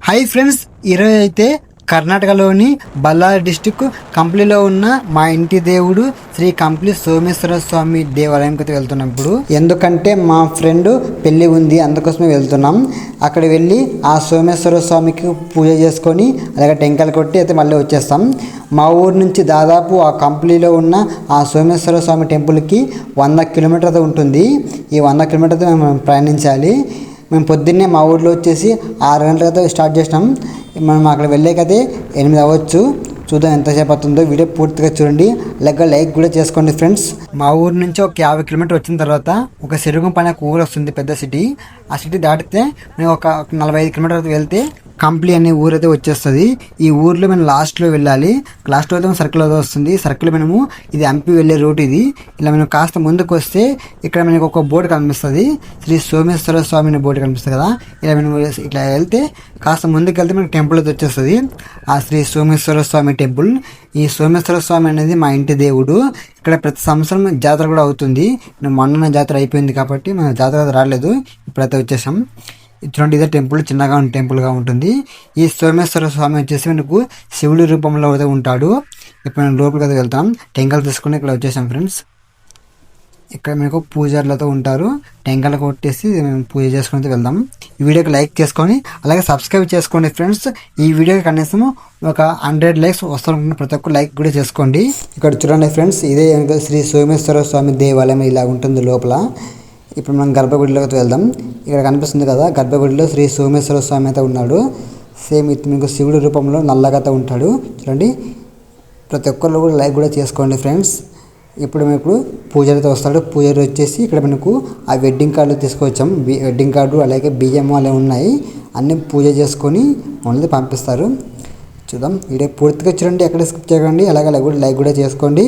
Hi friends, ఈరోజు అయితే కర్ణాటకలోని బళ్ళారి డిస్టిక్ కంప్లీలో ఉన్న మా ఇంటి దేవుడు శ్రీ కంప్లీ సోమేశ్వర స్వామి దేవాలయంకి అయితే వెళ్తున్నాం ఇప్పుడు. ఎందుకంటే మా ఫ్రెండ్ పెళ్ళి ఉంది, అందుకోసమే వెళ్తున్నాం. అక్కడ వెళ్ళి ఆ సోమేశ్వర స్వామికి పూజ చేసుకొని అలాగే టెంకాయలు కొట్టి అయితే మళ్ళీ వచ్చేస్తాం. మా ఊరు నుంచి దాదాపు ఆ కంప్లీలో ఉన్న ఆ సోమేశ్వర స్వామి టెంపుల్కి 100 కిలోమీటర్లు ఉంటుంది. ఈ 100 కిలోమీటర్తో మేము ప్రయాణించాలి. మేము పొద్దున్నే మా ఊర్లో వచ్చేసి 6 గంటలతో స్టార్ట్ చేసినాం. మనం అక్కడ వెళ్ళేకైతే 8 అవ్వచ్చు. చూద్దాం ఎంతసేపు అవుతుందో. వీడియో పూర్తిగా చూడండి, అలాగే లైక్ కూడా చేసుకోండి ఫ్రెండ్స్. మా ఊరు నుంచి ఒక 50 కిలోమీటర్ వచ్చిన తర్వాత ఒక సిరుగుంప అనే ఊరు వస్తుంది, పెద్ద సిటీ. ఆ సిటీ దాటితే మేము ఒక 45 కిలోమీటర్ వెళ్తే కంప్లీ అనే ఊరు అయితే వచ్చేస్తుంది. ఈ ఊర్లో మేము లాస్ట్లో వెళ్ళాలి. లాస్ట్లో అయితే సర్కిల్ అయితే వస్తుంది. సర్కిల్ మనము ఇది హంపి వెళ్ళే రూట్ ఇది. ఇలా మనం కాస్త ముందుకు వస్తే ఇక్కడ మనకు ఒక బోర్డు కనిపిస్తుంది, శ్రీ సోమేశ్వర స్వామి అనే బోర్డు కనిపిస్తుంది కదా. ఇలా మనం ఇట్లా వెళ్తే కాస్త ముందుకు వెళ్తే మనకి టెంపుల్ అయితే వచ్చేస్తుంది, ఆ శ్రీ సోమేశ్వర స్వామి టెంపుల్. ఈ సోమేశ్వర స్వామి అనేది మా ఇంటి దేవుడు. ఇక్కడ ప్రతి సంవత్సరం జాతర కూడా అవుతుంది. మొన్న జాతర అయిపోయింది కాబట్టి మనం జాతర రాలేదు, ఇప్పుడైతే వచ్చేసాం. చూడండి, ఇదే టెంపుల్, చిన్నగా టెంపుల్గా ఉంటుంది. ఈ సోమేశ్వర స్వామి వచ్చేసి మనకు శివుడి రూపంలో అయితే ఉంటాడు. ఇప్పుడు మనం లోపలికి అయితే వెళ్తాం. టెంకాయలు తీసుకుని ఇక్కడ వచ్చేసాం ఫ్రెండ్స్. ఇక్కడ మనకు పూజారులతో ఉంటారు. టెంకాయలు కొట్టేసి మేము పూజ చేసుకుని వెళ్దాం. ఈ వీడియోకి లైక్ చేసుకొని అలాగే సబ్స్క్రైబ్ చేసుకోండి ఫ్రెండ్స్. ఈ వీడియోకి కనీసం ఒక 100 లైక్స్ వస్తాను, ప్రతి ఒక్క లైక్ కూడా చేసుకోండి. ఇక్కడ చూడండి ఫ్రెండ్స్, ఇదే శ్రీ సోమేశ్వర స్వామి దేవాలయం ఇలా ఉంటుంది లోపల. ఇప్పుడు మనం గర్భగుడిలోకి వెళ్దాం. ఇక్కడ కనిపిస్తుంది కదా, గర్భగుడిలో శ్రీ సోమేశ్వర స్వామి అయితే ఉన్నాడు. సేమ్ మీకు శివుడి రూపంలో నల్లగా అయితే ఉంటాడు. చూడండి, ప్రతి ఒక్కళ్ళు కూడా లైక్ కూడా చేసుకోండి ఫ్రెండ్స్. ఇప్పుడు మీకు పూజారితో వస్తాడు. పూజారి వచ్చేసి ఇక్కడ మనకు ఆ వెడ్డింగ్ కార్డు తీసుకొచ్చాం. వెడ్డింగ్ కార్డు అలాగే బియ్యం అలా ఉన్నాయి, అన్నీ పూజ చేసుకొని మనల్ని పంపిస్తారు. చూద్దాం, వీడియో పూర్తిగా చూడండి, ఎక్కడ స్కిప్ చేయకండి. అలాగే లైక్ కూడా చేసుకోండి.